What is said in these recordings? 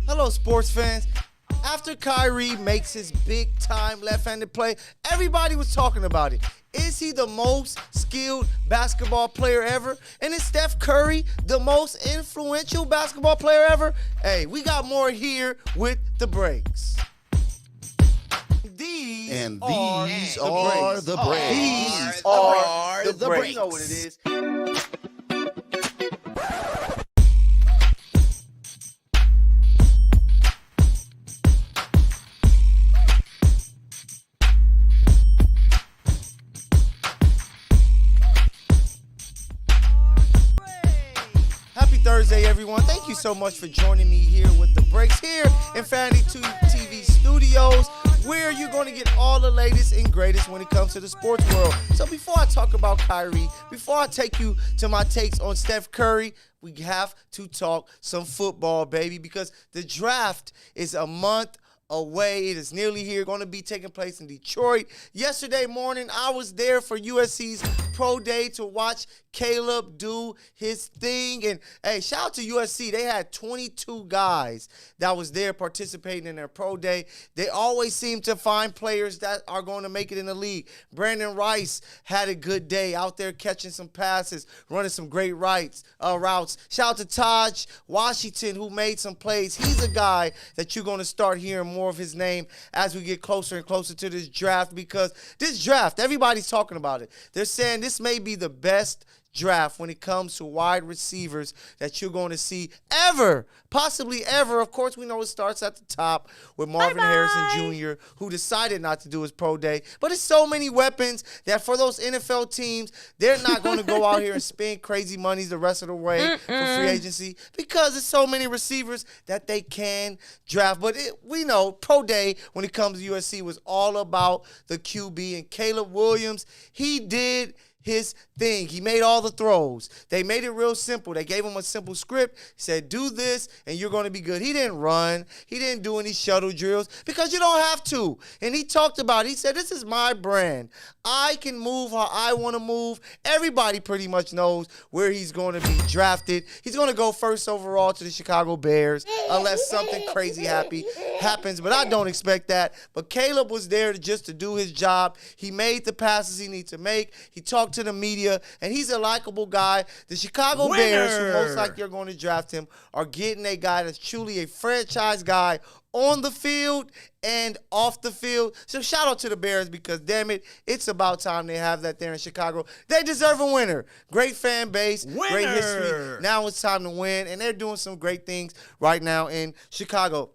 Hello, sports fans. After Kyrie makes his big-time left-handed play, everybody was talking about it. Is he the most skilled basketball player ever? And is Steph Curry the most influential basketball player ever? Hey, we got more here with the breaks. These are the breaks. You know what it is. Thursday, everyone. Thank you so much for joining me here with the breaks here in Infanity TV studios, where you're going to get all the latest and greatest when it comes to the sports world. So before I talk about Kyrie, before I take you to my takes on Steph Curry, we have to talk some football, baby, because the draft is a month away. It is nearly here, going to be taking place in Detroit. Yesterday morning, I was there for USC's Pro Day to watch Caleb do his thing. And, hey, shout out to USC. They had 22 guys that was there participating in their Pro Day. They always seem to find players that are going to make it in the league. Brandon Rice had a good day out there catching some passes, running some great routes. Shout out to Taj Washington, who made some plays. He's a guy that you're going to start hearing more of his name as we get closer and closer to this draft, because this draft, everybody's talking about it. They're saying this may be the best draft when it comes to wide receivers that you're going to see ever, possibly ever. Of course, we know it starts at the top with Marvin Harrison Jr., who decided not to do his pro day. But it's so many weapons that for those NFL teams, they're not going to go out here and spend crazy monies the rest of the way for free agency, because there's so many receivers that they can draft. But we know pro day, when it comes to USC, was all about the QB. And Caleb Williams, he did his thing. He made all the throws. They made it real simple. They gave him a simple script. He said, do this, and you're going to be good. He didn't run. He didn't do any shuttle drills, because you don't have to. And he talked about it. He said, this is my brand. I can move how I want to move. Everybody pretty much knows where he's going to be drafted. He's going to go first overall to the Chicago Bears, unless something crazy happens. But I don't expect that. But Caleb was there just to do his job. He made the passes he needs to make. He talked to the media, and he's a likable guy. The Chicago Bears, who most likely are going to draft him, are getting a guy that's truly a franchise guy on the field and off the field. So shout out to the Bears, because, damn it, it's about time they have that there in Chicago. They deserve a winner. Great fan base, great history. Now it's time to win, and they're doing some great things right now in Chicago.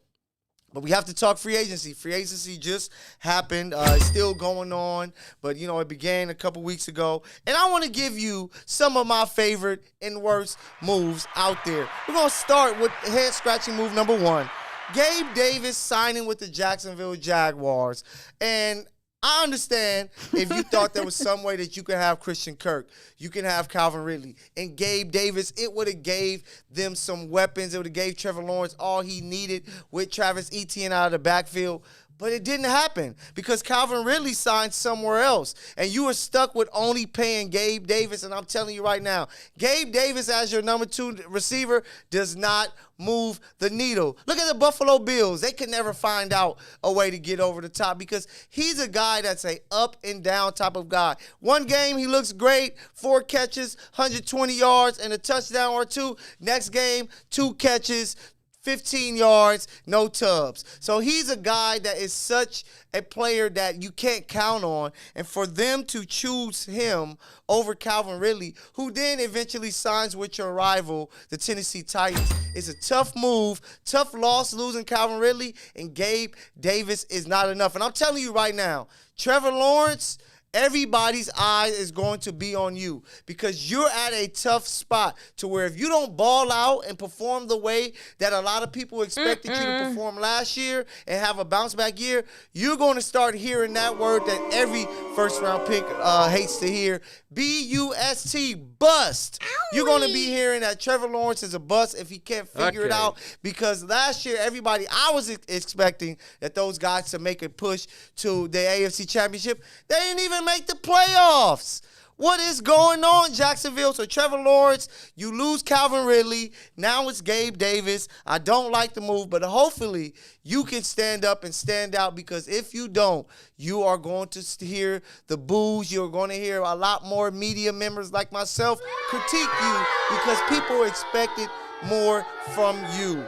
But we have to talk free agency. Free agency just happened. It's still going on. But, you know, it began a couple weeks ago. And I want to give you some of my favorite and worst moves out there. We're going to start with head-scratching move number one. Gabe Davis signing with the Jacksonville Jaguars. And I understand if you thought there was some way that you could have Christian Kirk, you can have Calvin Ridley, and Gabe Davis, it would have gave them some weapons. It would have gave Trevor Lawrence all he needed with Travis Etienne out of the backfield. But it didn't happen, because Calvin Ridley signed somewhere else, and you were stuck with only paying Gabe Davis. And I'm telling you right now, Gabe Davis as your number 2 receiver does not move the needle. Look at the Buffalo Bills. They could never find out a way to get over the top, because he's a guy that's a up and down type of guy. One game, he looks great, 4 catches, 120 yards, and a touchdown or 2. Next game, 2 catches, 15 yards, no tubs. So he's a guy that is such a player that you can't count on. And for them to choose him over Calvin Ridley, who then eventually signs with your rival, the Tennessee Titans, is a tough move, tough loss losing Calvin Ridley, and Gabe Davis is not enough. And I'm telling you right now, Trevor Lawrence, everybody's eye is going to be on you, because you're at a tough spot to where if you don't ball out and perform the way that a lot of people expected you to perform last year and have a bounce back year, you're going to start hearing that word that every first round pick hates to hear, B-U-S-T, bust. You're going to be hearing that Trevor Lawrence is a bust if he can't figure it out, because last year I was expecting that those guys to make a push to the AFC Championship. They didn't even make the playoffs. What is going on, Jacksonville? So Trevor Lawrence, you lose Calvin Ridley. Now it's Gabe Davis. I don't like the move, but hopefully you can stand up and stand out, because if you don't, you are going to hear the boos. You're going to hear a lot more media members like myself critique you because people expected more from you.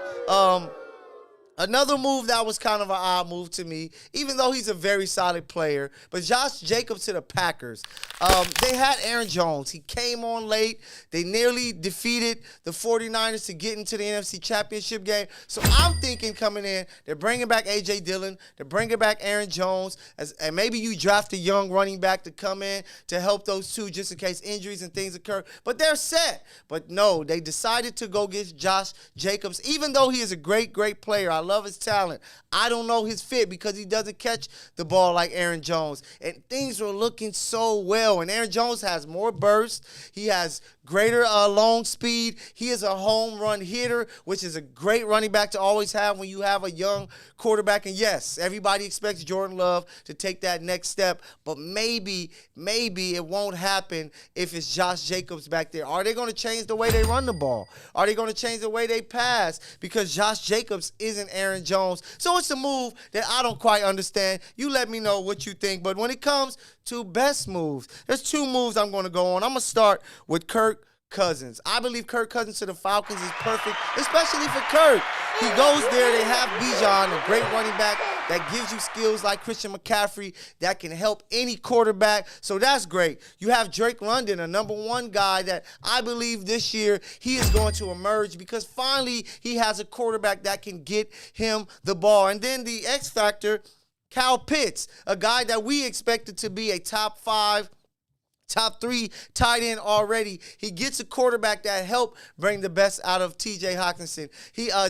Another move that was kind of an odd move to me, even though he's a very solid player, but Josh Jacobs to the Packers. They had Aaron Jones. He came on late. They nearly defeated the 49ers to get into the NFC Championship game. So I'm thinking coming in, they're bringing back A.J. Dillon. They're bringing back Aaron Jones. And maybe you draft a young running back to come in to help those two just in case injuries and things occur. But they're set. But no, they decided to go get Josh Jacobs, even though he is a great, great player. I love his talent. I don't know his fit because he doesn't catch the ball like Aaron Jones. And things were looking so well. And Aaron Jones has more burst. He has greater long speed. He is a home run hitter, which is a great running back to always have when you have a young quarterback. And yes, everybody expects Jordan Love to take that next step, but maybe it won't happen if it's Josh Jacobs back there. Are they going to change the way they run the ball? Are they going to change the way they pass? Because Josh Jacobs isn't Aaron Jones. So it's a move that I don't quite understand. You let me know what you think. But when it comes to best moves, there's two moves I'm going to go on. I'm going to start with Kirk Cousins. I believe Kirk Cousins to the Falcons is perfect, especially for Kirk. He goes there. They have Bijan, a great running back that gives you skills like Christian McCaffrey that can help any quarterback. So that's great. You have Drake London, a number one guy that I believe this year he is going to emerge because finally he has a quarterback that can get him the ball. And then the X factor, Kyle Pitts, a guy that we expected to be a top 3 tight end already. He gets a quarterback that helped bring the best out of T.J. Hockenson.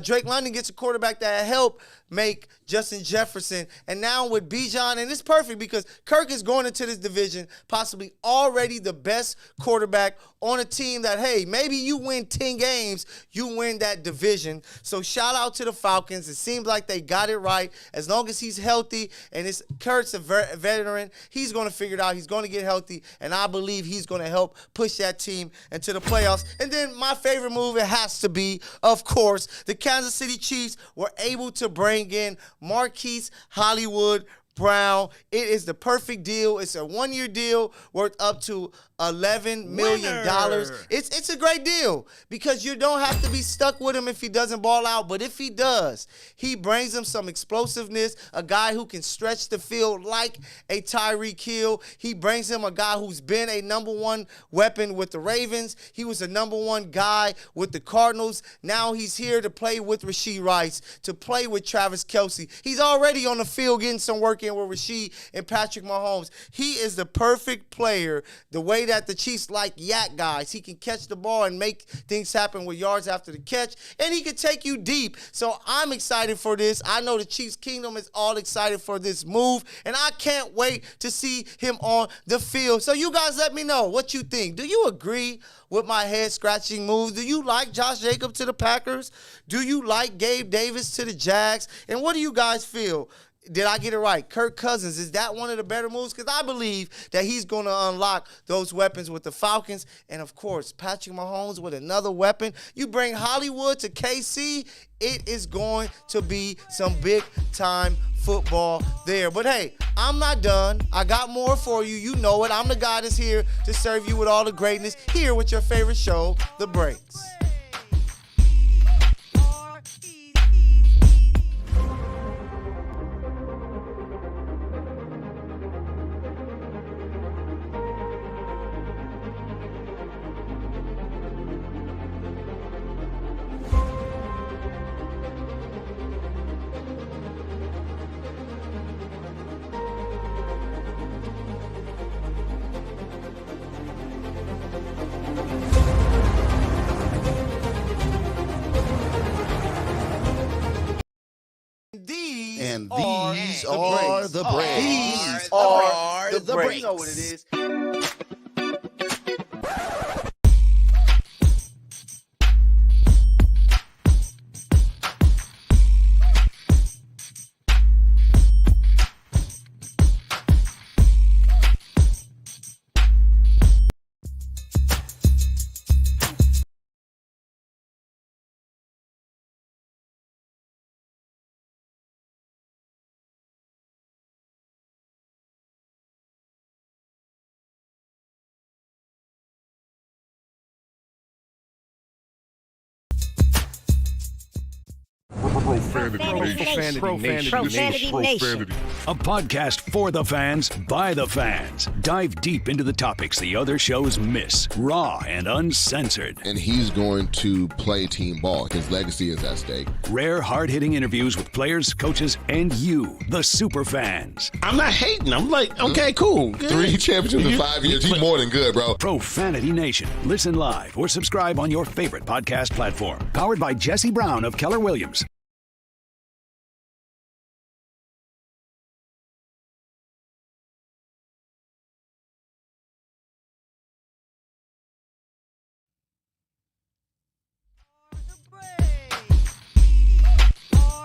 Drake London gets a quarterback that helped make Justin Jefferson. And now with Bijan, and it's perfect because Kirk is going into this division possibly already the best quarterback on a team that, hey, maybe you win 10 games, you win that division. So shout out to the Falcons. It seems like they got it right. As long as he's healthy, and Kirk's a veteran, he's going to figure it out. He's going to get healthy, and I believe he's going to help push that team into the playoffs. And then my favorite move, it has to be, of course, the Kansas City Chiefs were able to bring in Marquise Hollywood Brown. It is the perfect deal. It's a one-year deal worth up to $11 million. It's a great deal because you don't have to be stuck with him if he doesn't ball out. But if he does, he brings him some explosiveness, a guy who can stretch the field like a Tyreek Hill. He brings him a guy who's been a number one weapon with the Ravens. He was a number one guy with the Cardinals. Now he's here to play with Rashee Rice, to play with Travis Kelce. He's already on the field getting some work in with Rashee and Patrick Mahomes. He is the perfect player, the way that the Chiefs like yak guys. He can catch the ball and make things happen with yards after the catch, and he can take you deep. So I'm excited for this. I know the Chiefs Kingdom is all excited for this move, and I can't wait to see him on the field. So you guys let me know what you think. Do you agree with my head-scratching moves? Do you like Josh Jacobs to the Packers? Do you like Gabe Davis to the Jags? And what do you guys feel? Did I get it right? Kirk Cousins, is that one of the better moves? Because I believe that he's going to unlock those weapons with the Falcons. And, of course, Patrick Mahomes with another weapon. You bring Hollywood to KC, it is going to be some big-time football there. But, hey, I'm not done. I got more for you. You know it. I'm the guy that's here to serve you with all the greatness, here with your favorite show, The Breaks. And these are the breaks. These are the breaks. You know what it is. Profanity Nation. A podcast for the fans, by the fans. Dive deep into the topics the other shows miss, raw and uncensored. And he's going to play team ball. His legacy is at stake. Rare, hard-hitting interviews with players, coaches, and you, the super fans. I'm not hating. I'm like, okay, cool. Good. 3 championships in 5 years. He's more than good, bro. Profanity Nation. Listen live or subscribe on your favorite podcast platform. Powered by Jesse Brown of Keller Williams.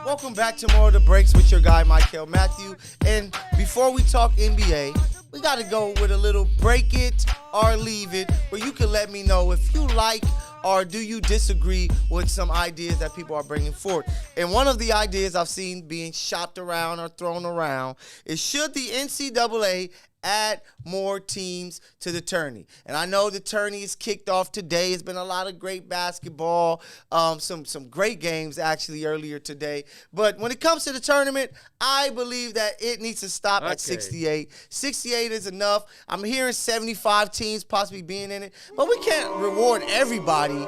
Welcome back to more of the breaks with your guy, Mykell Mathieu. And before we talk NBA, we got to go with a little break it or leave it, where you can let me know if you like or do you disagree with some ideas that people are bringing forth. And one of the ideas I've seen being shopped around or thrown around is, should the NCAA add more teams to the tourney? And I know the tourney is kicked off today. It's been a lot of great basketball, some great games actually earlier today. But when it comes to the tournament, I believe that it needs to stop at 68. 68 is enough. I'm hearing 75 teams possibly being in it, but we can't reward everybody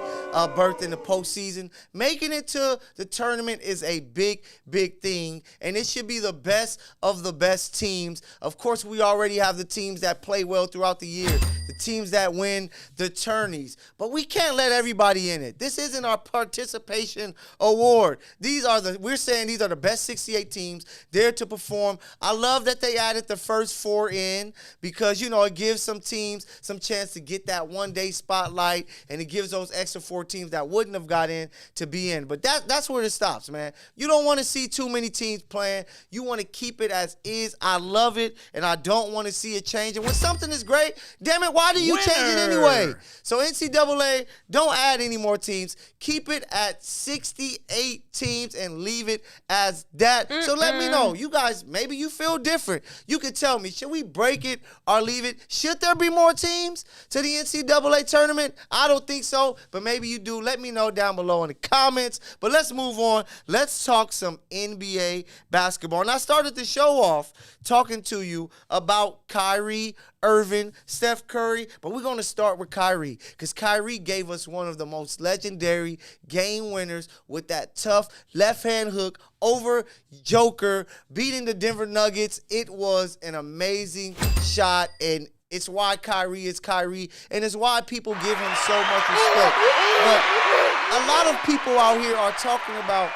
berth in the postseason. Making it to the tournament is a big, big thing, and it should be the best of the best teams. Of course, we already have the teams that play well throughout the year, the teams that win the tourneys, but we can't let everybody in it. This isn't our participation award. We're saying these are the best 68 teams there to perform. I love that they added the first 4 in, because, you know, it gives some teams some chance to get that one-day spotlight, and it gives those extra 4 teams that wouldn't have got in to be in. But that's where it stops, man. You don't want to see too many teams playing. You want to keep it as is. I love it, and I don't want to see it change. And when something is great, damn it, why do you change it anyway? So NCAA, don't add any more teams. Keep it at 68 teams and leave it as that. So let me know. You guys, maybe you feel different. You can tell me, should we break it or leave it? Should there be more teams to the NCAA tournament? I don't think so, but maybe you do. Let me know down below in the comments. But let's move on. Let's talk some NBA basketball. And I started the show off talking to you about Kyrie Irving, Steph Curry, but we're going to start with Kyrie, because Kyrie gave us one of the most legendary game winners with that tough left-hand hook over Joker, beating the Denver Nuggets. It was an amazing shot, and it's why Kyrie is Kyrie, and it's why people give him so much respect. But a lot of people out here are talking about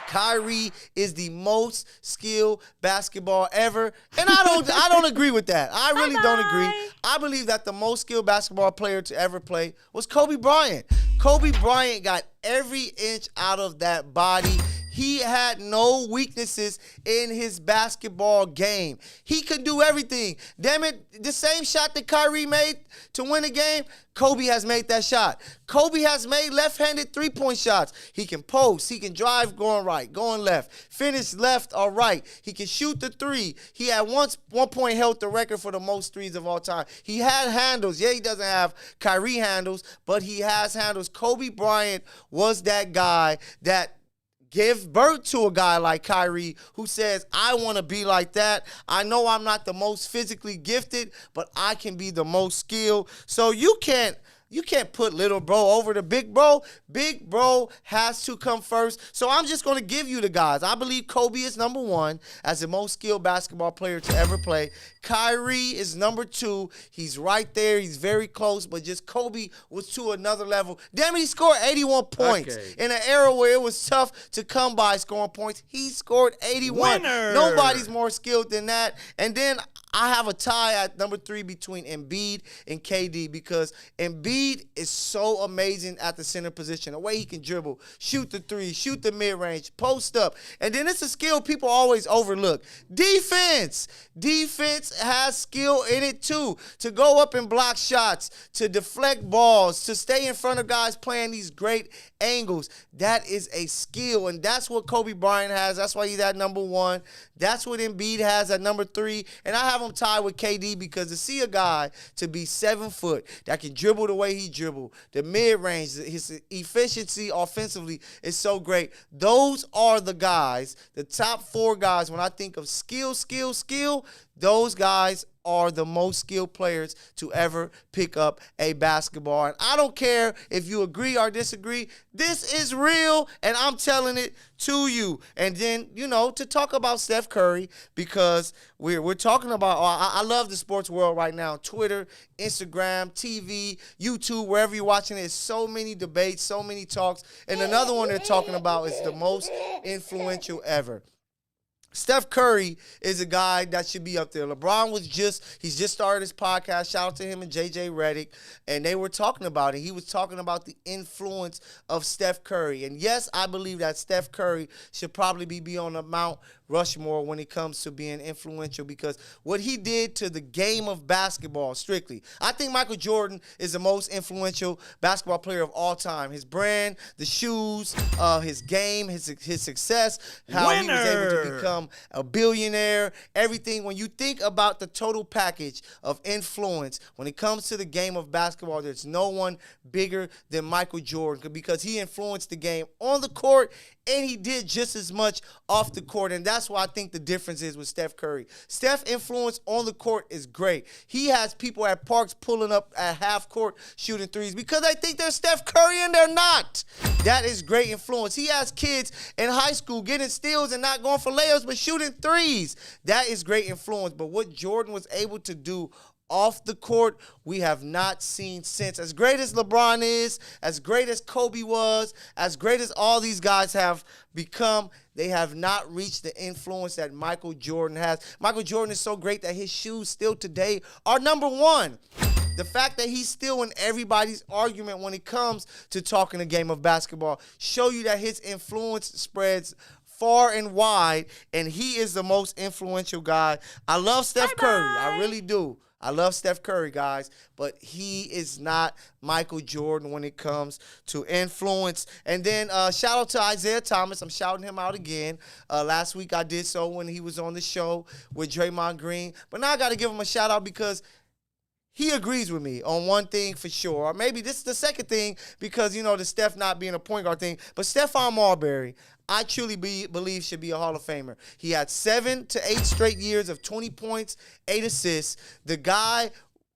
Kyrie is the most skilled basketball ever, and I don't agree with that. I really don't agree. I believe that the most skilled basketball player to ever play was Kobe Bryant. Kobe Bryant got every inch out of that body. He had no weaknesses in his basketball game. He could do everything. Damn it, the same shot that Kyrie made to win a game, Kobe has made that shot. Kobe has made left-handed three-point shots. He can post. He can drive going right, going left, finish left or right. He can shoot the three. He at one point held the record for the most threes of all time. He had handles. Yeah, he doesn't have Kyrie handles, but he has handles. Kobe Bryant was that guy that give birth to a guy like Kyrie, who says, I want to be like that. I know I'm not the most physically gifted, but I can be the most skilled. So you can't put little bro over the big bro. Big bro has to come first. So I'm just going to give you the guys. I believe Kobe is number 1 as the most skilled basketball player to ever play. Kyrie is number 2. He's right there. He's very close, but just Kobe was to another level. Damn it, he scored 81 points. In an era where it was tough to come by scoring points. He scored 81. Winner. Nobody's more skilled than that. And then I have a tie at number 3 between Embiid and KD, because Embiid is so amazing at the center position. The way he can dribble, shoot the three, shoot the mid-range, post up. And then it's a skill people always overlook. Defense. Defense has skill in it too. To go up and block shots, to deflect balls, to stay in front of guys playing these great angles. That is a skill, and that's what Kobe Bryant has. That's why he's at number 1. That's what Embiid has at number 3. And I have him tied with KD, because to see a guy to be 7 foot that can dribble the way way he dribbled, the mid-range, his efficiency offensively is so great. Those are the guys, the top 4 guys. When I think of skill, those guys are the most skilled players to ever pick up a basketball. And I don't care if you agree or disagree. This is real, and I'm telling it to you. And then, to talk about Steph Curry, because we're talking about, I love the sports world right now. Twitter, Instagram, TV, YouTube, wherever you're watching it, so many debates, so many talks. And another one they're talking about is the most influential ever. Steph Curry is a guy that should be up there. LeBron he's just started his podcast. Shout out to him and JJ Redick. And they were talking about it. He was talking about the influence of Steph Curry. And yes, I believe that Steph Curry should probably be on the Mount Rushmore when it comes to being influential, because what he did to the game of basketball strictly. I think Michael Jordan is the most influential basketball player of all time. His brand, the shoes, his game, his success, how he was able to become a billionaire, everything. When you think about the total package of influence when it comes to the game of basketball, there's no one bigger than Michael Jordan, because he influenced the game on the court, and he did just as much off the court. And that's why I think the difference is with Steph Curry. Steph's influence on the court is great. He has people at parks pulling up at half court shooting threes because they think they're Steph Curry and they're not. That is great influence. He has kids in high school getting steals and not going for layups but shooting threes. That is great influence. But what Jordan was able to do off the court, we have not seen since. As great as LeBron is, as great as Kobe was, as great as all these guys have become, they have not reached the influence that Michael Jordan has. Michael Jordan is so great that his shoes still today are number 1. The fact that he's still in everybody's argument when it comes to talking the game of basketball show you that his influence spreads far and wide, and he is the most influential guy. I love Steph Curry. I really do. I love Steph Curry, guys, but he is not Michael Jordan when it comes to influence. And then shout out to Isaiah Thomas. I'm shouting him out again. Last week I did so when he was on the show with Draymond Green. But now I got to give him a shout out because he agrees with me on one thing for sure. Or maybe this is the second thing because, the Steph not being a point guard thing. But Stephon Marbury, I truly believe should be a Hall of Famer. He had 7 to 8 straight years of 20 points, 8 assists. The guy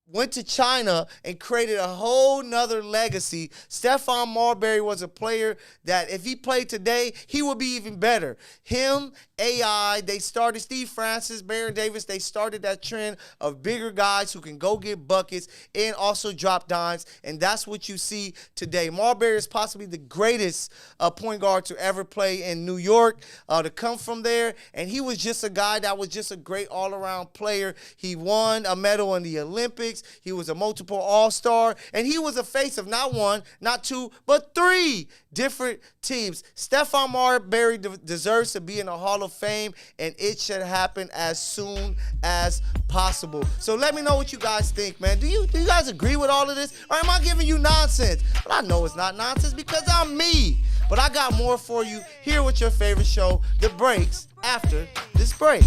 went to China and created a whole nother legacy. Stephon Marbury was a player that if he played today, he would be even better. Him, AI, they started Steve Francis, Baron Davis, they started that trend of bigger guys who can go get buckets and also drop dimes, and that's what you see today. Marbury is possibly the greatest point guard to ever play in New York, to come from there, and he was just a guy that was just a great all-around player. He won a medal in the Olympics. He was a multiple all-star, and he was a face of not 1, not 2, but 3 different teams. Stephon Marbury deserves to be in the Hall of Fame, and it should happen as soon as possible. So let me know what you guys think, man. Do you guys agree with all of this, or am I giving you nonsense? But I know it's not nonsense because I'm me. But I got more for you here with your favorite show, The Breaks, after this break.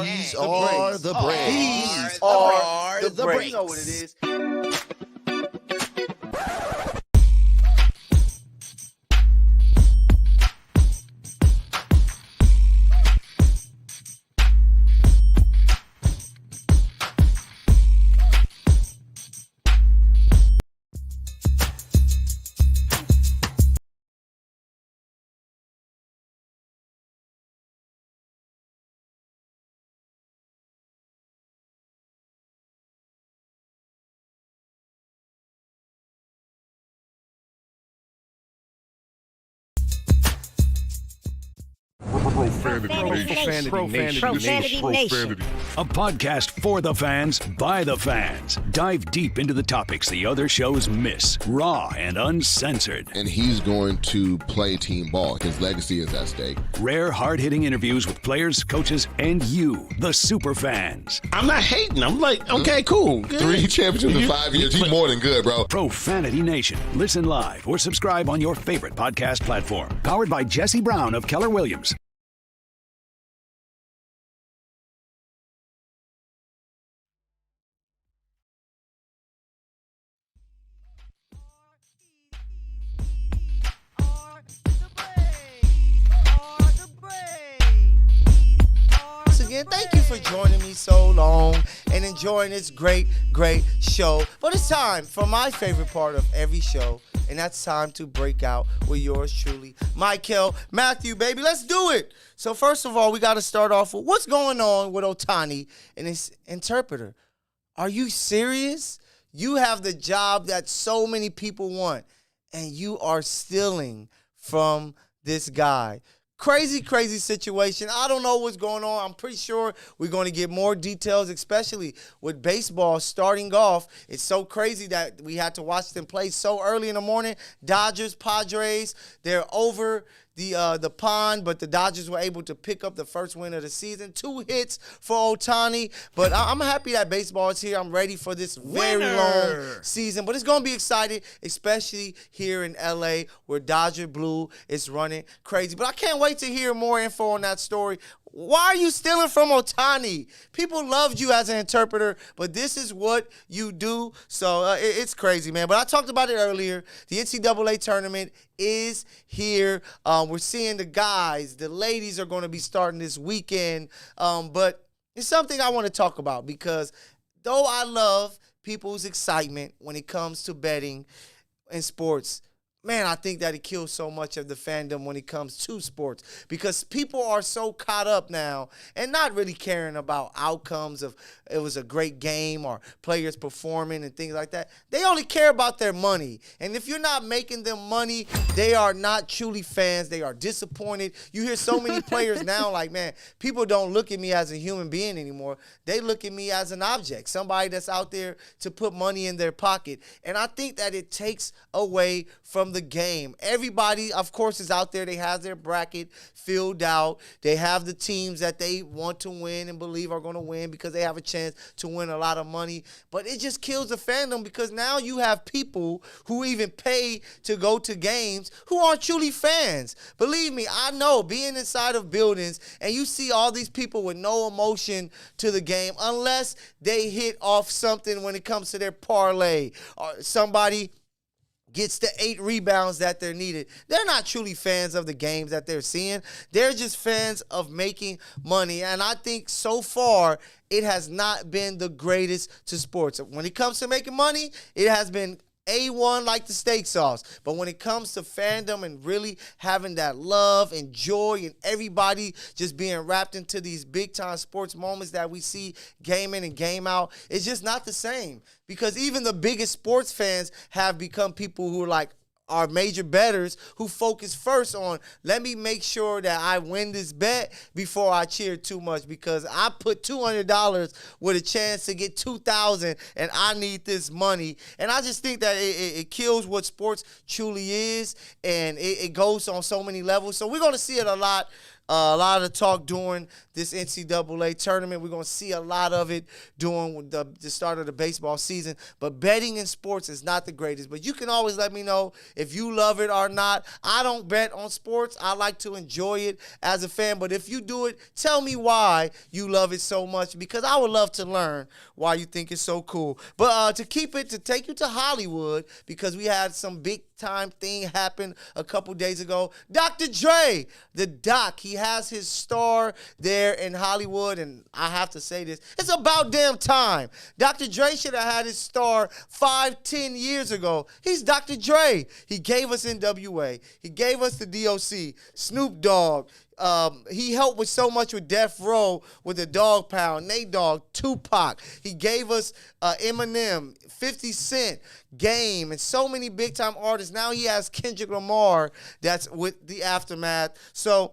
These are the breaks. These are the breaks. You know what it is. Profanity Nation. A podcast for the fans, by the fans. Dive deep into the topics the other shows miss. Raw and uncensored. And he's going to play team ball. His legacy is at stake. Rare, hard-hitting interviews with players, coaches, and you, the super fans. I'm not hating. I'm like, okay, cool. Good. 3 championships in 5 years. He's more than good, bro. Profanity Nation. Listen live or subscribe on your favorite podcast platform. Powered by Jesse Brown of Keller Williams. Again, thank you for joining me so long and enjoying this great show. But it's time for my favorite part of every show, and that's time to break out with yours truly, Mykell Mathieu, baby. Let's do it. So first of all, we got to start off with what's going on with Ohtani and his interpreter. Are you serious? You have the job that so many people want, and you are stealing from this guy. Crazy situation. I don't know what's going on. I'm pretty sure we're going to get more details, especially with baseball starting off. It's so crazy that we had to watch them play so early in the morning. Dodgers, Padres, they're over the pond, but the Dodgers were able to pick up the first win of the season. 2 hits for Ohtani, but I'm happy that baseball is here. I'm ready for this very long season, but it's going to be exciting, especially here in L.A. where Dodger Blue is running crazy. But I can't wait to hear more info on that story. Why are you stealing from Ohtani? People loved you as an interpreter, but this is what you do. So it's crazy, man. But I talked about it earlier. The NCAA tournament is here. We're seeing the guys. The ladies are going to be starting this weekend. But it's something I want to talk about because though I love people's excitement when it comes to betting in sports, man, I think that it kills so much of the fandom when it comes to sports because people are so caught up now and not really caring about outcomes of it was a great game or players performing and things like that. They only care about their money. And if you're not making them money, they are not truly fans. They are disappointed. You hear so many players now like, man, people don't look at me as a human being anymore. They look at me as an object, somebody that's out there to put money in their pocket. And I think that it takes away from the game. Everybody, of course, is out there. They have their bracket filled out. They have the teams that they want to win and believe are going to win because they have a chance to win a lot of money. But it just kills the fandom because now you have people who even pay to go to games who aren't truly fans. Believe me, I know being inside of buildings and you see all these people with no emotion to the game unless they hit off something when it comes to their parlay or somebody gets the 8 rebounds that they're needed. They're not truly fans of the games that they're seeing. They're just fans of making money. And I think so far, it has not been the greatest to sports. When it comes to making money, it has been A1 like the steak sauce. But when it comes to fandom and really having that love and joy and everybody just being wrapped into these big-time sports moments that we see game in and game out, it's just not the same. Because even the biggest sports fans have become people who are major bettors who focus first on, let me make sure that I win this bet before I cheer too much because I put $200 with a chance to get $2,000 and I need this money. And I just think that it kills what sports truly is, and it goes on so many levels. So we're going to see it a lot of the talk during this NCAA tournament. We're going to see a lot of it during the start of the baseball season. But betting in sports is not the greatest. But you can always let me know if you love it or not. I don't bet on sports. I like to enjoy it as a fan. But if you do it, tell me why you love it so much because I would love to learn why you think it's so cool. But to take you to Hollywood because we had some big time thing happen a couple days ago. Dr. Dre, the doc, he has his star there in Hollywood, and I have to say this, it's about damn time. Dr. Dre should have had his star 5-10 years ago. He's Dr. Dre. He gave us NWA. He gave us the DOC, Snoop Dogg. He helped with so much with Death Row, with the Dog Pound, Nate Dogg, Tupac. He gave us Eminem, 50 Cent, Game, and so many big-time artists. Now he has Kendrick Lamar that's with the Aftermath. So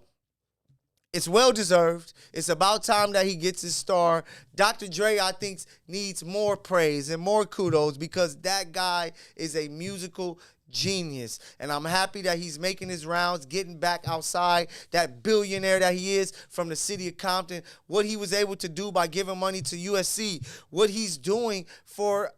It's well-deserved. It's about time that he gets his star. Dr. Dre, I think, needs more praise and more kudos because that guy is a musical genius. And I'm happy that he's making his rounds, getting back outside, that billionaire that he is from the city of Compton, what he was able to do by giving money to USC, what he's doing for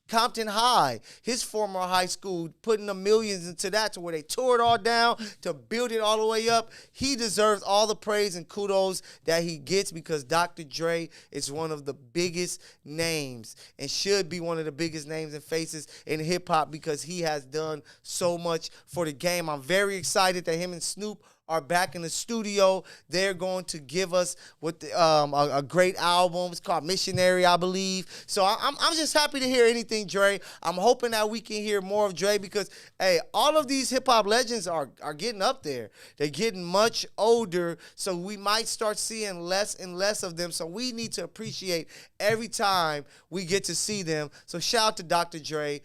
Compton High, his former high school, putting the millions into that to where they tore it all down to build it all the way up. He deserves all the praise and kudos that he gets because Dr. Dre is one of the biggest names and should be one of the biggest names and faces in hip-hop because he has done so much for the game. I'm very excited that him and Snoop are back in the studio. They're going to give us a great album. It's called Missionary, I believe. So I'm just happy to hear anything Dre. I'm hoping that we can hear more of Dre because, hey, all of these hip-hop legends are getting up there. They're getting much older, so we might start seeing less and less of them. So we need to appreciate every time we get to see them. So shout out to Dr. Dre,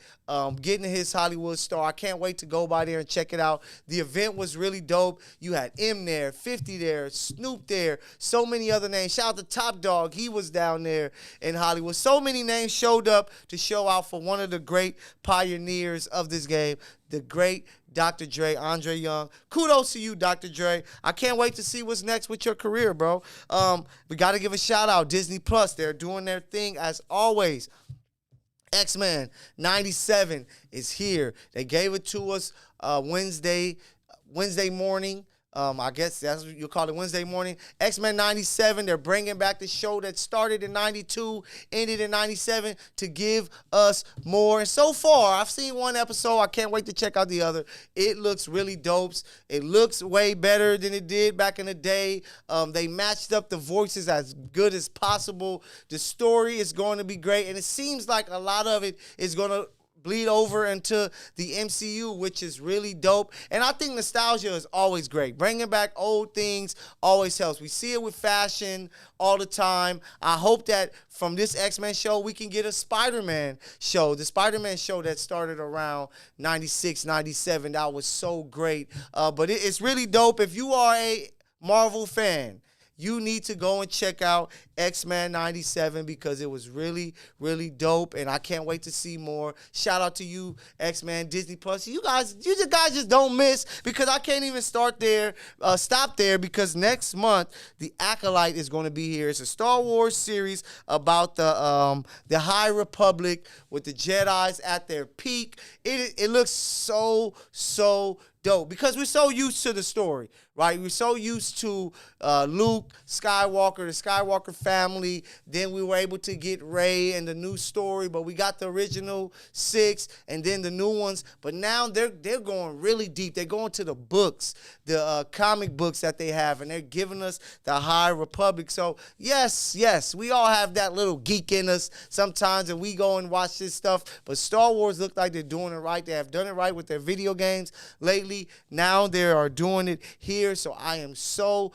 getting his Hollywood star. I can't wait to go by there and check it out. The event was really dope. You had M there, 50 there, Snoop there, so many other names. Shout out to Top Dog. He was down there in Hollywood. So many names showed up to show out for one of the great pioneers of this game, the great Dr. Dre, Andre Young. Kudos to you, Dr. Dre. I can't wait to see what's next with your career, bro. We got to give a shout out. Disney Plus, they're doing their thing as always. X-Men 97 is here. They gave it to us Wednesday morning. I guess that's what you call it, Wednesday morning. X-Men 97, they're bringing back the show that started in 92, ended in 97 to give us more. And so far, I've seen one episode. I can't wait to check out the other. It looks really dope. It looks way better than it did back in the day. They matched up the voices as good as possible. The story is going to be great, and it seems like a lot of it is going to bleed over into the MCU, which is really dope. And I think nostalgia is always great. Bringing back old things always helps. We see it with fashion all the time. I hope that from this X-Men show, we can get a Spider-Man show. The Spider-Man show that started around 96, 97, that was so great. But it's really dope. If you are a Marvel fan, you need to go and check out X-Men 97 because it was really, really dope, and I can't wait to see more. Shout out to you, X-Men, Disney Plus. You guys just don't miss because I can't even stop there because next month, The Acolyte is going to be here. It's a Star Wars series about the High Republic with the Jedis at their peak. It looks so dope because we're so used to the story, right? We're so used to Luke Skywalker, the Skywalker family. Then we were able to get Rey and the new story, but we got the original 6 and then the new ones. But now they're going really deep. They're going to the books, the comic books that they have, and they're giving us the High Republic. So yes, we all have that little geek in us sometimes, and we go and watch this stuff. But Star Wars look like they're doing it right. They have done it right with their video games lately. Now they are doing it here. So I am so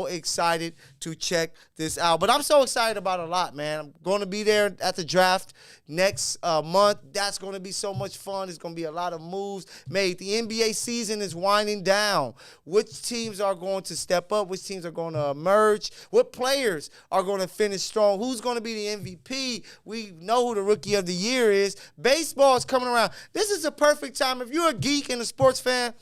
excited to check this out. But I'm so excited about a lot, man. I'm going to be there at the draft next month. That's going to be so much fun. It's going to be a lot of moves made. The NBA season is winding down. Which teams are going to step up? Which teams are going to emerge? What players are going to finish strong? Who's going to be the MVP? We know who the Rookie of the Year is. Baseball is coming around. This is a perfect time. If you're a geek and a sports fan,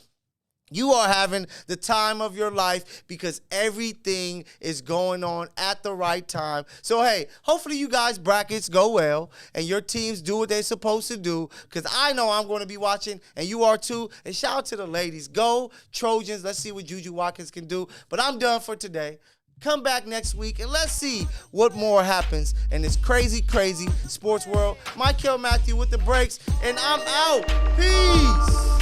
you are having the time of your life because everything is going on at the right time. So, hey, hopefully you guys' brackets go well and your teams do what they're supposed to do because I know I'm going to be watching and you are too. And shout out to the ladies. Go Trojans. Let's see what Juju Watkins can do. But I'm done for today. Come back next week and let's see what more happens in this crazy sports world. Mykell Mathieu with the breaks, and I'm out. Peace.